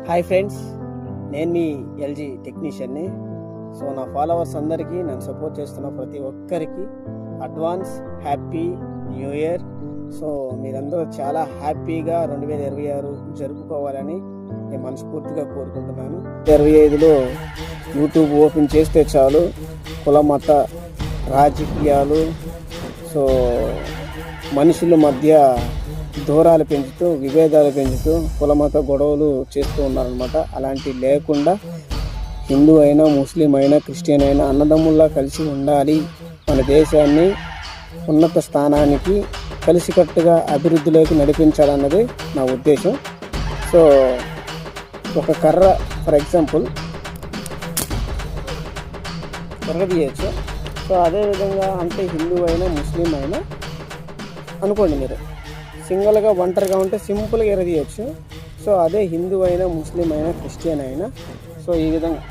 Hi friends, నేను మీ LG టెక్నీషియన్ని. So నా followers అందరికీ, నన్ను సపోర్ట్ చేస్తున్న ప్రతి ఒక్కరికి advance happy new year. So మీరందరూ చాలా హ్యాపీగా 2026 జరుపుకోవాలని నేను మనస్ఫూర్తిగా కోరుకుంటున్నాను. 2025లో యూట్యూబ్ ఓపెన్ చేస్తే చాలు కుల మత రాజకీయాలు, సో మనుషుల మధ్య దూరాలు పెంచుతూ, విభేదాలు పెంచుతూ, కుల మత గొడవలు చేస్తూ ఉన్నారనమాట. అలాంటివి లేకుండా హిందూ అయినా, ముస్లిం అయినా, క్రిస్టియన్ అయినా అన్నదమ్ముల్లా కలిసి ఉండాలి. మన దేశాన్ని ఉన్నత స్థానానికి కలిసికట్టుగా అభివృద్ధిలోకి నడిపించాలన్నది నా ఉద్దేశం. సో ఒక కర్ర ఫర్ ఎగ్జాంపుల్ ఎరగదీయచ్చు. సో అదేవిధంగా అంటే హిందూ అయినా, ముస్లిం అయినా అనుకోండి, మీరు సింగిల్గా ఒంటరిగా ఉంటే సింపుల్గా ఎరదీయచ్చు. సో అదే హిందూ అయినా, ముస్లిం అయినా, క్రిస్టియన్ అయినా, సో ఈ విధంగా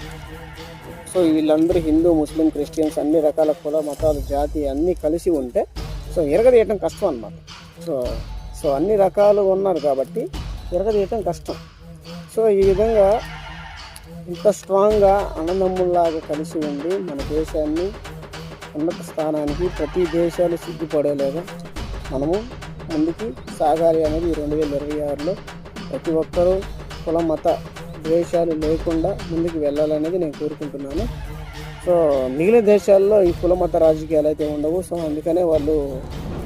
సో వీళ్ళందరూ హిందూ, ముస్లిం, క్రిస్టియన్స్ అన్ని రకాల కుల మతాలు, జాతి అన్నీ కలిసి ఉంటే సో ఎరగదీయటం కష్టం అన్నమాట. సో అన్ని రకాలు ఉన్నారు కాబట్టి ఎరగదీయటం కష్టం. సో ఈ విధంగా ఇంత స్ట్రాంగ్గా అన్నదమ్ముల్లాగా కలిసి ఉండి మన దేశాన్ని ఉన్నత స్థానానికి ప్రతి దేశాలు సిగ్గుపడేలాగా మనము ముందుకు సాగాలి అనేది 2026లో ప్రతి ఒక్కరూ కుల మత ద్వేషాలు లేకుండా ముందుకు వెళ్ళాలనేది నేను కోరుకుంటున్నాను. సో మిగిలిన దేశాల్లో ఈ కుల మత రాజకీయాలు అయితే ఉండవు. సో అందుకనే వాళ్ళు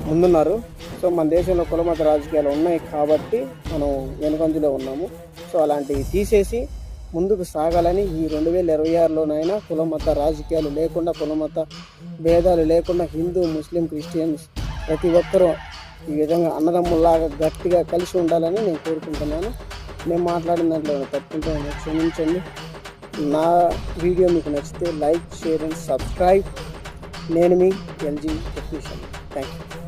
ముందున్నారు. సో మన దేశంలో కుల మత రాజకీయాలు ఉన్నాయి కాబట్టి మనం వెనుకంజలో ఉన్నాము. సో అలాంటివి తీసేసి ముందుకు సాగాలని ఈ 2026లోనైనా కుల మత రాజకీయాలు లేకుండా, కుల మత భేదాలు లేకుండా హిందూ, ముస్లిం, క్రిస్టియన్స్ ప్రతి ఒక్కరూ ఈ విధంగా అన్నదమ్ముల్లాగా గట్టిగా కలిసి ఉండాలని నేను కోరుకుంటున్నాను. నేను మాట్లాడిన దాంట్లో తప్పుంటే క్షమించండి. నా వీడియో మీకు నచ్చితే లైక్, షేర్ అండ్ సబ్స్క్రైబ్. నేను మీ ఎల్జీ టెక్నీషియన్. Thank you.